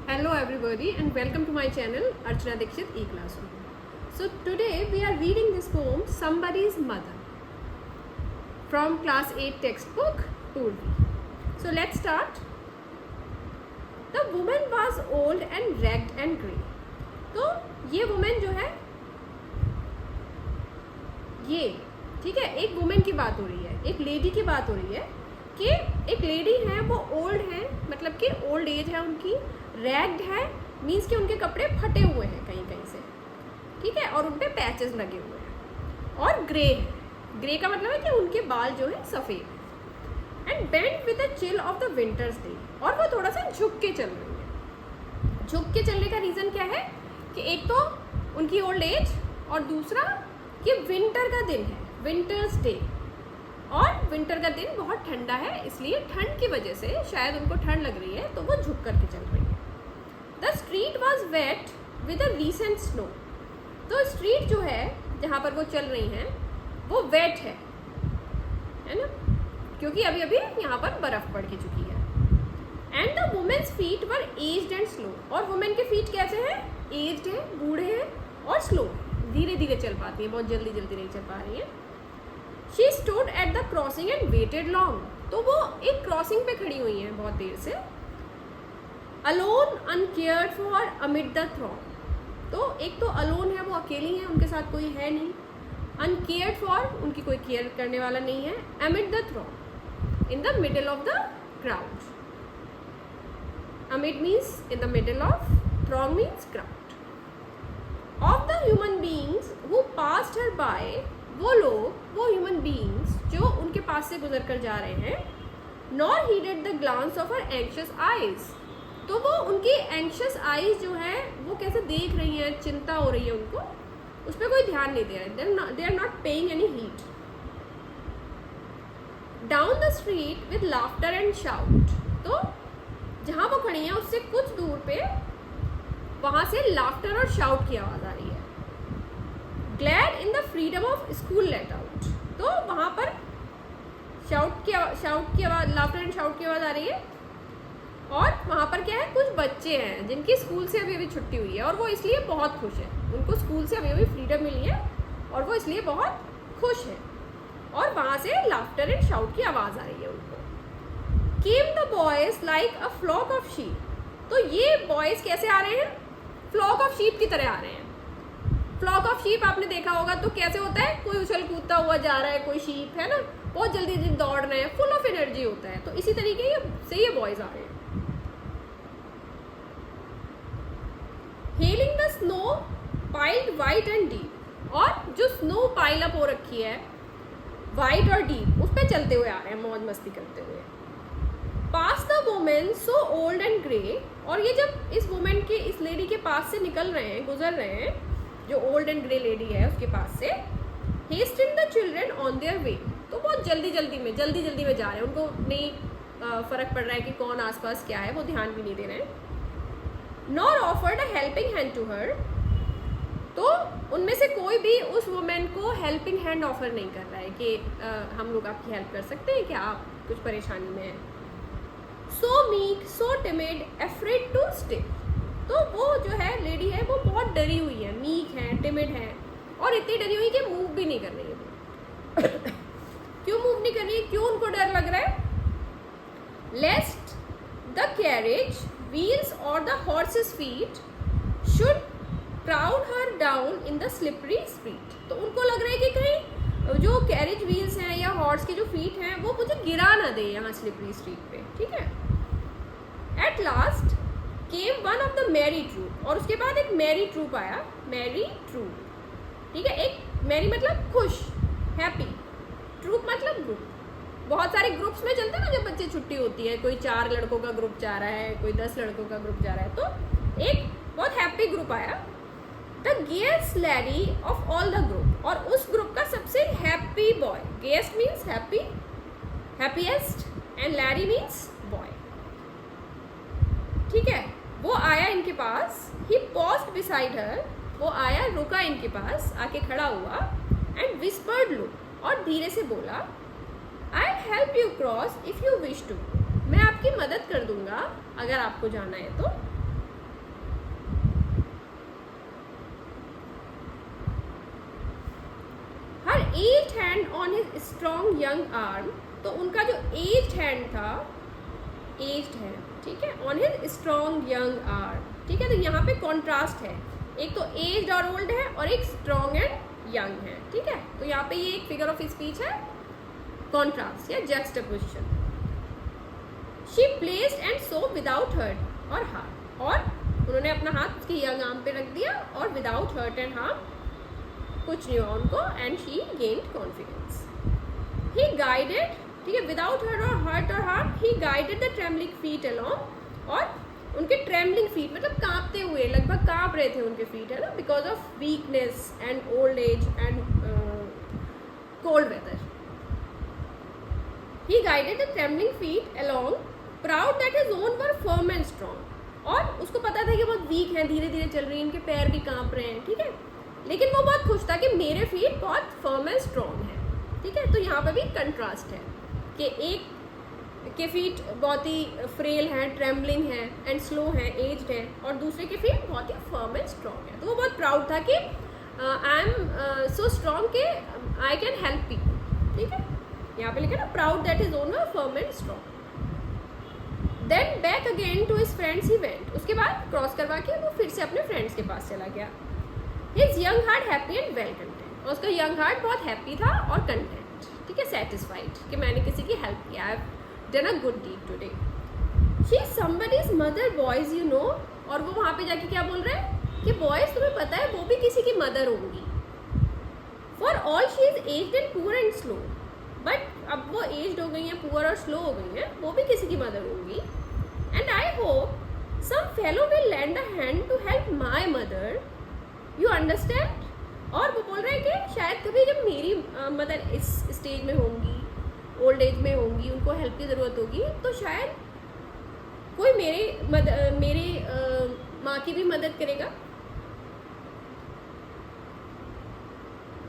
Hello everybody and welcome to my channel Archana Dikshit E-Classroom. So today we are reading this poem Somebody's Mother from class 8 textbook Urdu. So let's start. The woman was old and ragged and grey. तो ये woman जो है ये ठीक है, एक women की बात हो रही है, एक लेडी की बात हो रही है कि एक लेडी है वो ओल्ड है, मतलब कि ओल्ड एज है उनकी, रैग्ड है मीन्स कि उनके कपड़े फटे हुए हैं कहीं कहीं से, ठीक है, और उन पे पैचेस लगे हुए हैं, और ग्रे है। ग्रे का मतलब है कि उनके बाल जो है सफ़ेद। And bent with the chill of the winters day, और वो थोड़ा सा झुक के चल रही है। झुक के चलने का रीज़न क्या है कि एक तो उनकी ओल्ड एज और दूसरा कि विंटर का दिन है, विंटर्स डे, और विंटर का दिन बहुत ठंडा है, इसलिए ठंड की वजह से शायद उनको ठंड लग रही है तो वो झुक करके चल रही है। The street was wet with a recent snow, तो स्ट्रीट जो है जहाँ पर वो चल रही हैं वो वेट है ना, क्योंकि अभी अभी यहाँ पर बर्फ़ पड़ के चुकी है। And the women's feet were aged and slow, और वुमेन के फीट कैसे हैं? एज्ड है, बूढ़े हैं, और स्लो, धीरे धीरे चल पाती है, बहुत जल्दी जल्दी नहीं चल पा रही है। She stood at the crossing and waited long, तो वो एक क्रॉसिंग पे खड़ी हुई हैं बहुत देर से। Alone uncared for amid the throng, तो एक तो अलोन है, वो अकेली हैं, उनके साथ कोई है नहीं। अनकेयर्ड फॉर, उनकी कोई केयर करने वाला नहीं है। Amid the throng, in the middle of the crowd. Amid means in the middle of, throng means crowd. Of the human beings who passed her by, वो लोग, वो ह्यूमन बींग्स जो उनके पास से गुजर कर जा रहे हैं। Nor heeded the glance of her anxious eyes, तो वो उनकी एंशियस आइज जो है वो कैसे देख रही हैं, चिंता हो रही है उनको, उस पर कोई ध्यान नहीं दे रहे। They are not paying any heed. Down the street with laughter and shout, तो जहाँ वो खड़ी हैं उससे कुछ दूर पे वहाँ से लाफ्टर और शाउट की आवाज़ आ रही है। Glad in the freedom of school let out, तो वहाँ पर शाउट की आवाज़, लाफ्टर एंड शाउट की आवाज़ आ रही है, और वहाँ पर क्या है, कुछ बच्चे हैं जिनकी स्कूल से अभी अभी छुट्टी हुई है और वो इसलिए बहुत खुश हैं, उनको स्कूल से अभी अभी फ्रीडम मिली है और वो इसलिए बहुत खुश हैं, और वहाँ से लाफ्टर एंड शाउट की आवाज़ आ रही है उनको। Came the boys like a flock of sheep, तो ये बॉयज़ कैसे आ रहे हैं? फ्लॉक ऑफ शीप की तरह आ रहे हैं। फ्लॉक ऑफ शीप आपने देखा होगा तो कैसे होता है, कोई उछल कूदता हुआ जा रहा है, कोई शीप है ना, बहुत जल्दी जल्दी दौड़ रहे हैं, फुल ऑफ एनर्जी होता है, तो इसी तरीके से ये बॉयज आ रहे हैं। Hailing the snow piled white and deep, और जो स्नो पाइल अप हो रखी है वाइट और डीप, उस पर चलते हुए आ रहे हैं, मौज मस्ती करते हुए। Passed the women so old and grey, और ये जब इस वुमेन के, इस लेडी के पास से निकल रहे हैं, गुजर रहे हैं, जो ओल्ड एंड ग्रे लेडी है उसके पास से, hasted the children on their way, तो बहुत जल्दी जल्दी में जा रहे हैं, उनको नहीं फ़र्क पड़ रहा है कि कौन आसपास क्या है, वो ध्यान भी नहीं दे रहे हैं। Nor offered a helping hand to her, तो उनमें से कोई भी उस वुमेन को हेल्पिंग हैंड ऑफर नहीं कर रहा है कि हम लोग आपकी हेल्प कर सकते हैं क्या, आप कुछ परेशानी में हैं। So meek, so timid, afraid to stay, तो वो जो है लेडी है वो बहुत डरी हुई है, मीक है, टिमिड है, और इतनी डरी हुई कि मूव भी नहीं कर रही है वो। क्यों मूव नहीं कर रही है, क्यों उनको डर लग रहा है? लेस्ट द कैरेज व्हील्स और the horses feet should crowd her down in the slippery street, तो उनको लग रहा है कि कहीं जो कैरेज व्हील्स हैं या हॉर्स के जो फीट हैं वो मुझे गिरा ना दे यहाँ स्लिपरी स्ट्रीट पे, ठीक है। At last came one of the merry troop, और उसके बाद एक मैरी ट्रूप आया, मैरी ट्रूप, ठीक है, एक मैरी मतलब खुश, हैप्पी, ट्रूप मतलब ग्रुप। बहुत सारे ग्रुप्स में चलते हैं ना जब बच्चे छुट्टी होती है, कोई 4 लड़कों का ग्रुप जा रहा है, कोई 10 लड़कों का ग्रुप जा रहा है, तो एक बहुत हैप्पी ग्रुप आया। The guest lady of all the group, और उस ग्रुप का सबसे happy boy, guest means happy, happiest, and lady means boy, ठीक है, वो आया इनके पास। ही पॉज्ड बिसाइड हर, वो आया, रुका इनके पास, आके खड़ा हुआ। एंड विस्पर्ड लो, और धीरे से बोला, I help you cross if you wish to, मैं आपकी मदद कर दूंगा अगर आपको जाना है तो। Aged hand on his strong young arm, तो उनका जो एज्ड हैंड था, एज्ड है, ठीक है, on his strong young arm, ठीक है। तो यहाँ पे कॉन्ट्रास्ट है, एक तो एज्ड और ओल्ड है और एक स्ट्रॉन्ग एंड यंग है, ठीक है। तो यहाँ पे ये एक फिगर ऑफ स्पीच है, कॉन्ट्रास्ट या juxtaposition. She placed and so without hurt और हार्म, और उन्होंने अपना हाथ उसके यंग आर्म पे रख दिया और विदाउट हर्ट एंड हार्म, कुछ नहीं हुआ उनको, and she gained confidence. He guided, ठीक है, विदाउट हर्ट और harm, he guided the trembling feet along, और उनके ट्रेम्बलिंग फीट मतलब कांपते हुए, लगभग कांप रहे थे उनके फीट, है ना, because of weakness and old age and cold weather. He guided the trembling feet along, proud that his own were firm and strong, और उसको पता था कि बहुत वीक हैं, धीरे धीरे चल रही हैं, इनके पैर भी कांप रहे हैं, ठीक है, लेकिन वो बहुत खुश था कि मेरे फीट बहुत फर्म एंड स्ट्रॉन्ग हैं, ठीक है। तो यहाँ पर भी कंट्रास्ट है कि एक के फीट बहुत ही फ्रेल हैं, ट्रेम्बलिंग हैं एंड स्लो हैं, एज्ड हैं, और दूसरे के फीट बहुत ही फर्म एंड स्ट्रॉन्ग हैं। तो वो बहुत प्राउड था कि आई एम सो स्ट्रॉन्ग कि आई कैन हेल्प पीपल, ठीक है। यहाँ पे लिखा ना, proud that his own firm and strong. Then back again to his friends he went, उसके बाद क्रॉस करवा के वो फिर से अपने फ्रेंड्स के पास चला गया। His young heart happy and well content, और उसका यंग हार्ट बहुत हैप्पी था और कंटेंट, ठीक है, सेटिस्फाइड कि मैंने किसी की हेल्प किया, I have done a good deed today. She is somebody's mother boys you know, और वो वहाँ पे जाके क्या बोल रहे हैं कि बॉयज तुम्हें पता है वो भी किसी की मदर होंगी। For all she is aged and poor and slow, but अब वो एज्ड हो गई हैं, पुअर और स्लो हो गई हैं, वो भी किसी की मदर होंगी। And I hope some fellow will lend a hand to help my mother, you understand. और वो बोल रहे हैं कि शायद कभी जब मेरी मदर इस स्टेज में होंगी, ओल्ड एज में होंगी, उनको हेल्प की ज़रूरत होगी, तो शायद कोई मेरी माँ की भी मदद करेगा।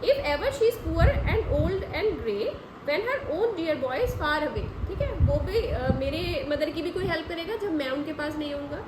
If ever she is poor and old and grey when her own dear boy is far away, ठीक है, वो भी मेरे मदर की भी कोई हेल्प करेगा जब मैं उनके पास नहीं होऊंगा।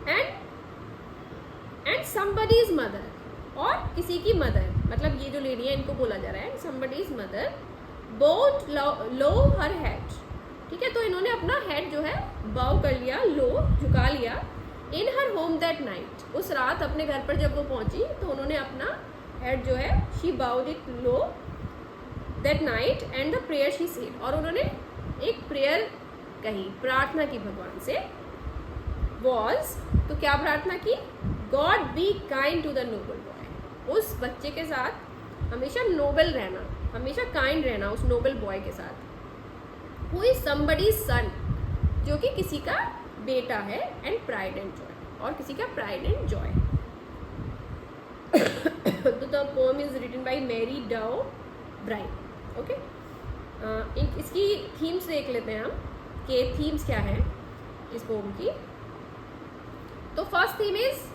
एंड somebody's मदर, और किसी की मदर, मतलब ये जो लेडी है इनको बोला जा रहा है somebody's mother bowed low her head, ठीक है। तो इन्होंने अपना हेड जो है बाउ कर लिया, लो झुका लिया। इन हर होम दैट नाइट, उस रात अपने घर पर जब वो पहुंची तो उन्होंने अपना हेड जो है she bowed it low that night and the prayer she said, और उन्होंने एक प्रेयर कही, प्रार्थना की भगवान से। वॉज, तो क्या प्रार्थना की, God be kind to the noble boy, उस बच्चे के साथ हमेशा नोबल रहना, हमेशा काइंड रहना उस नोबल बॉय के साथ। हु इज समबडीज सन, जो कि किसी का बेटा है, एंड प्राइड एंड जॉय, और किसी का प्राइड एंड जॉय। तो the poem is written by Mary Dow Brine, okay. इसकी थीम्स देख लेते हैं हम कि थीम्स क्या है इस पोएम की। तो first theme is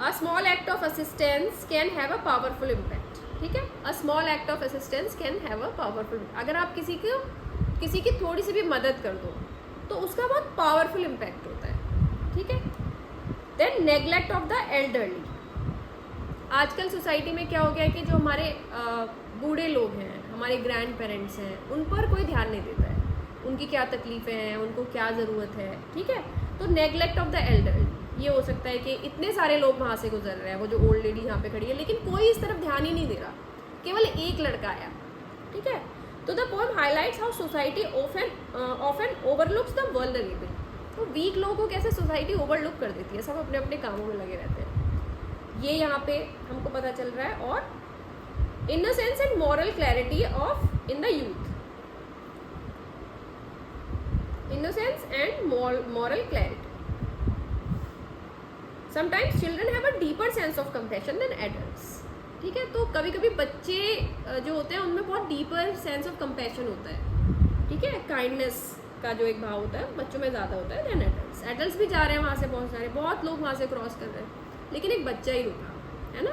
a small act of assistance can have a powerful impact, ठीक है। a small act of assistance can have a powerful impact, अगर आप किसी की थोड़ी सी भी मदद कर दो तो उसका बहुत पावरफुल इम्पैक्ट होता है, ठीक है। Then neglect of the elderly, आजकल सोसाइटी में क्या हो गया है कि जो हमारे बूढ़े लोग हैं, हमारे ग्रैंड पेरेंट्स हैं, उन पर कोई ध्यान नहीं देता है, उनकी क्या तकलीफ़ें हैं, उनको क्या ज़रूरत है, ठीक है। तो नेग्लेक्ट ऑफ द एल्डरली, ये हो सकता है कि इतने सारे लोग वहाँ से गुजर रहे हैं, वो जो ओल्ड लेडी यहाँ पे खड़ी है, लेकिन कोई इस तरफ ध्यान ही नहीं दे रहा, केवल एक लड़का आया, ठीक है। तो the poem highlights how society often overlooks the vulnerable, तो वीक लोगों को कैसे सोसाइटी ओवरलुक कर देती है, सब अपने अपने कामों में लगे रहते हैं, ये यहाँ पे हमको पता चल रहा है। और innocence and moral clarity of in the youth, innocence and moral clarity. Sometimes children have a deeper sense of compassion than adults, ठीक है। तो कभी कभी बच्चे जो होते हैं उनमें बहुत डीपर सेंस ऑफ कंपैशन होता है, ठीक है, काइंडनेस का जो एक भाव होता है बच्चों में ज़्यादा होता है देन एडल्ट्स। एडल्ट्स भी जा रहे हैं वहाँ से, बहुत लोग वहाँ से क्रॉस कर रहे हैं, लेकिन एक बच्चा ही रुका है ना,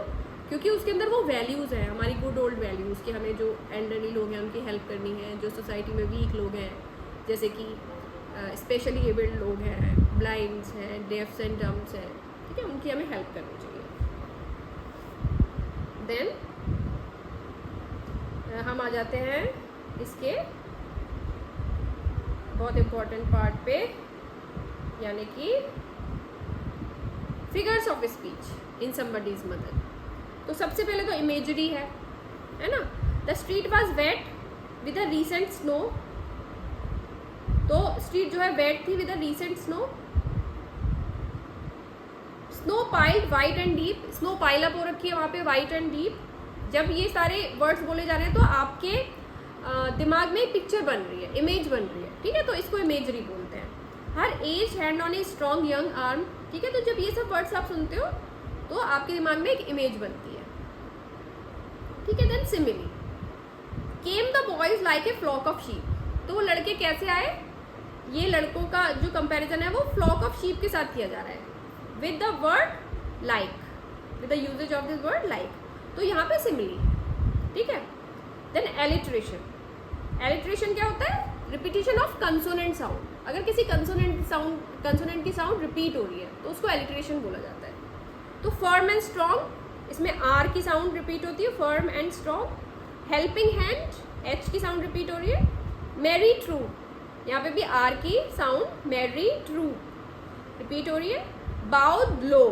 क्योंकि उसके अंदर वो वैल्यूज़ हैं, हमारी गुड ओल्ड वैल्यूज़ कि हमें जो एल्डरली लोग हैं उनकी हेल्प करनी है, जो सोसाइटी में वीक लोग हैं, जैसे कि स्पेशली एबल्ड लोग हैं, ब्लाइंड्स हैं, डेफ्स एंड डम्ब्स हैं, ठीक है, उनकी हमें हेल्प करनी चाहिए। देन हम आ जाते हैं इसके बहुत इम्पोर्टेंट पार्ट पे, यानी कि figures of speech in somebody's mother. तो सबसे पहले तो इमेजरी है ना। The street was wet with a recent snow. तो स्ट्रीट जो है वेट थी with a recent snow. Snow piled white and deep, snow pile up हो रखी है वहाँ पे वाइट एंड डीप। जब ये सारे वर्ड्स बोले जा रहे हैं तो आपके दिमाग में पिक्चर बन रही है, इमेज बन रही है, ठीक है, तो इसको इमेजरी बोलते हैं। Her aged hand on a strong young arm, ठीक है, तो जब ये सब वर्ड्स आप सुनते हो तो आपके दिमाग में एक इमेज बनती है, ठीक है। Then simile, came the boys like a flock of sheep. तो वो लड़के कैसे आए, ये लड़कों का जो कंपैरिजन है वो फ्लॉक ऑफ शीप के साथ किया जा रहा है with the word like, with the usages of this word like. तो यहाँ पे सिमिली, ठीक है। देन एलिट्रेशन, एलिट्रेशन क्या होता है, रिपीटिशन ऑफ कंसोनेंट साउंड। अगर किसी कंसोनेंट की साउंड रिपीट हो रही है तो उसको एलिट्रेशन बोला जाता है। तो फर्म एंड स्ट्रॉन्ग, इसमें आर की साउंड रिपीट होती है, firm and strong. Helping hand, H की साउंड रिपीट हो रही है। मैरी ट्रू, यहाँ पे भी आर की साउंड मैरी ट्रू रिपीट हो रही है। बाउड लो,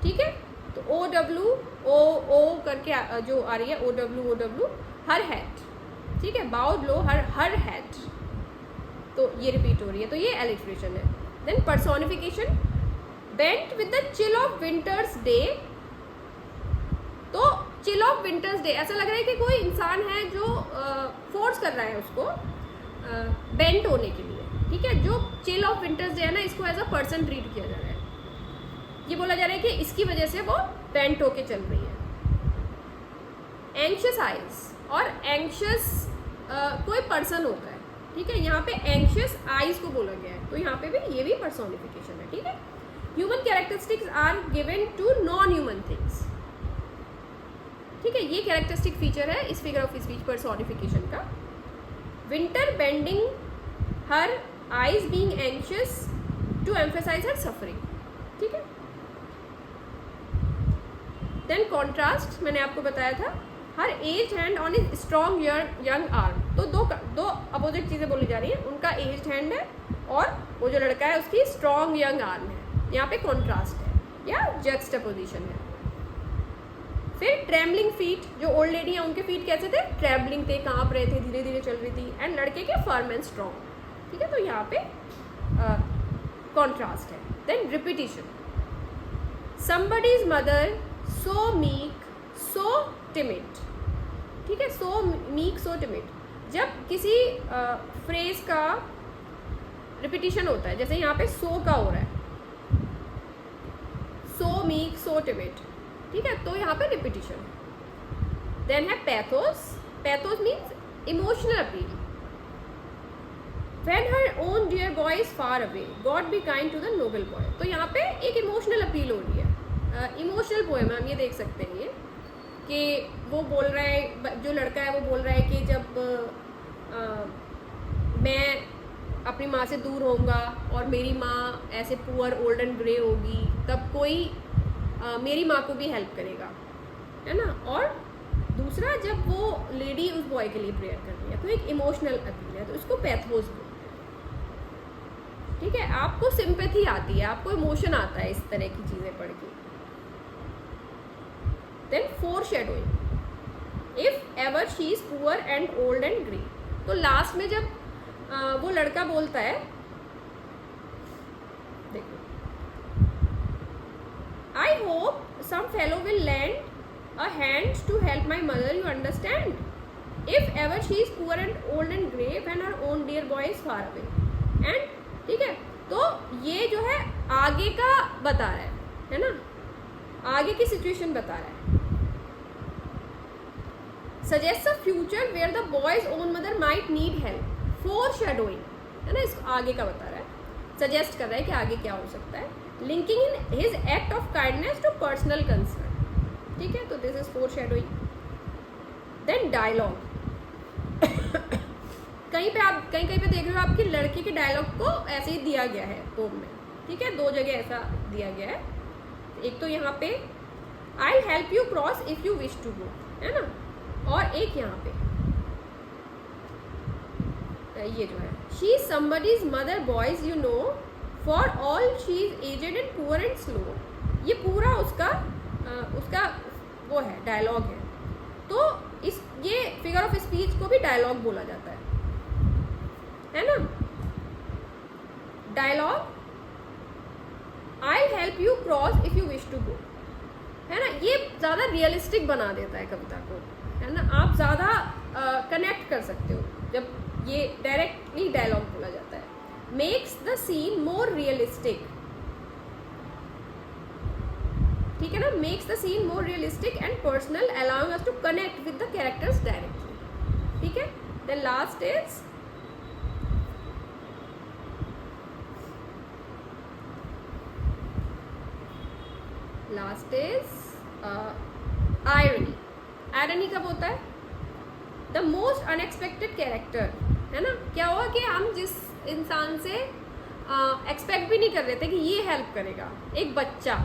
ठीक है, तो ओ डब्ल्यू ओ करके जो आ रही है ओ डब्ल्यू, हर हैट, ठीक है, बाउड लो हर हैट, तो ये रिपीट हो रही है, तो ये एलिट्रेशन है। Then personification, bent with the chill of winter's day. तो चिल ऑफ विंटर्स डे, ऐसा लग रहा है कि कोई इंसान है जो फोर्स कर रहा है उसको बेंट होने के लिए, ठीक है। जो चिल ऑफ विंटर्स डे है ना, इसको एज अ पर्सन ट्रीट किया जा रहा है। ये बोला जा रहा है कि इसकी वजह से वो बेंट होके चल रही है। एंशियस आइज, और एंशियस कोई पर्सन होता है, ठीक है, यहाँ पे एंशियस आइज को बोला गया है, तो यहाँ पे भी ये भी पर्सोनिफिकेशन है, ठीक है। Human characteristics are given to non human things, ठीक है, ये कैरेक्टरिस्टिक फीचर है इस फिगर ऑफ स्पीच पर्सोनिफिकेशन का। Winter bending her eyes being anxious to emphasise her suffering, ठीक है। देन कॉन्ट्रास्ट, मैंने आपको बताया था, her aged hand on is strong young arm. तो दो अपोजिट चीज़ें बोली जा रही हैं, उनका एज हैंड है और वो जो लड़का है उसकी स्ट्रॉन्ग यंग आर्म है। यहाँ पे कॉन्ट्रास्ट है या जक्सटापोजिशन है। फिर ट्रैवलिंग फीट, जो ओल्ड लेडी है उनके फीट कैसे थे, ट्रैवलिंग थे, कांप रहे थे, धीरे धीरे चल रही थी। एंड लड़के के फर्म एंड स्ट्रॉन्ग, ठीक है, तो यहाँ पे कॉन्ट्रास्ट है। Then repetition, somebody's mother so meek so timid, ठीक है, सो मीक सो टिमिड। जब किसी फ्रेज का रिपीटिशन होता है, जैसे यहाँ पे सो का हो रहा है, सो मीक सो टिमिड, ठीक है, तो यहाँ पे रिपीटिशन। देन है pathos, pathos means emotional appeal. When her own dear boy is far away, God be kind to the noble boy। तो यहाँ पे एक इमोशनल अपील हो रही है, इमोशनल पोएम हम ये देख सकते हैं, ये कि वो बोल रहा है, जो लड़का है वो बोल रहा है कि जब मैं अपनी माँ से दूर होऊंगा और मेरी माँ ऐसे पुअर ओल्ड एंड ग्रे होगी, तब कोई मेरी माँ को भी हेल्प करेगा, है ना। और दूसरा, जब वो लेडी उस बॉय के लिए प्रेयर कर रही है, तो एक इमोशनल अपील है, तो इसको पैथोस बोलते हैं, ठीक है। आपको सिंपैथी आती है, आपको इमोशन आता है इस तरह की चीज़ें पढ़ के। Then foreshadowing, if ever she is poor and old and grey. तो लास्ट में जब वो लड़का बोलता है, देखो, I hope some fellow will lend a hand to help my mother, you understand, if ever she is poor and old and grey when her own dear boy is far away। and ठीक है, तो ये जो है आगे का बता रहा है ना, आगे की सिचुएशन बता रहा है। Suggest a future where the boy's own mother might need help, foreshadowing, है ना, इसको आगे का बता रहा है, सजेस्ट कर रहा है कि आगे क्या हो सकता है। Linking in his act of kindness to personal concern, ठीक है, तो this is foreshadowing. Then dialogue, कहीं पे आप कहीं पे देख रहे हो आपके लड़के के डायलॉग को ऐसे ही दिया गया है पोम में, ठीक है, 2 जगह ऐसा दिया गया है, एक तो यहाँ पे I help you cross if you wish to go, है ना, और एक यहाँ पे ये जो है she is somebody's mother boys you know for all she is aged and poor and slow. ये पूरा उसका वो है, डायलॉग है। तो ये फिगर ऑफ स्पीच को भी डायलॉग बोला जाता है ना। Dialogue I help you cross if you wish to go, है ना, ये ज़्यादा रियलिस्टिक बना देता है कविता को, है ना, आप ज़्यादा कनेक्ट कर सकते हो जब ये डायरेक्टली डायलॉग बोला जाता है। Makes the scene more realistic, ठीक है ना, makes the scene more realistic and personal, allowing us to connect with the characters directly, ठीक है। Then last is irony. Irony कब होता है? द मोस्ट अनएक्सपेक्टेड कैरेक्टर, है ना, क्या हुआ कि हम जिस इंसान से एक्सपेक्ट भी नहीं कर रहे थे कि ये हेल्प करेगा, एक बच्चा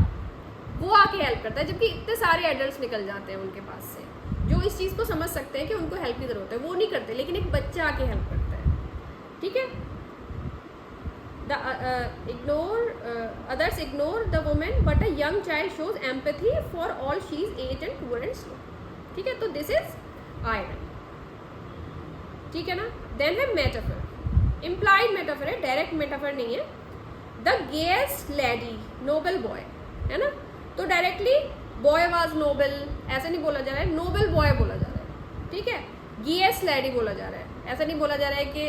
वो आके हेल्प करता है, जबकि इतने सारे एडल्ट्स निकल जाते हैं उनके पास से जो इस चीज़ को समझ सकते हैं कि उनको हेल्प की ज़रूरत है, वो नहीं करते, लेकिन एक बच्चा आके हेल्प करता है, ठीक है। Others ignore the woman, but a young child shows empathy for all she is aged and poor and slow, ठीक है। तो दिस इज irony, ठीक है ना। देन है मेटाफर, इम्प्लाइड मेटाफर है, डायरेक्ट मेटाफर नहीं है। The guest lady noble boy, है ना, तो डायरेक्टली बॉय वाज नोबल ऐसा नहीं बोला जा रहा है, नोबल बॉय बोला जा रहा है, ठीक है। गेस्ट लेडी बोला जा रहा है, ऐसा नहीं बोला जा रहा है कि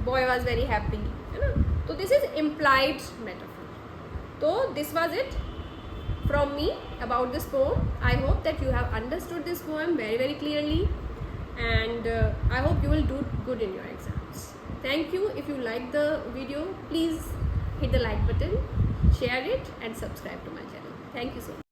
बॉय वाज वेरी हैप्पी, है ना। तो दिस इज इम्प्लाइड मेटाफर। तो this was it from me about this poem. I hope that you have understood this poem very very clearly, and I hope you will do good in your exams. Thank you. If you like the video, please hit the like button, share it and subscribe to my channel. Thank you so much.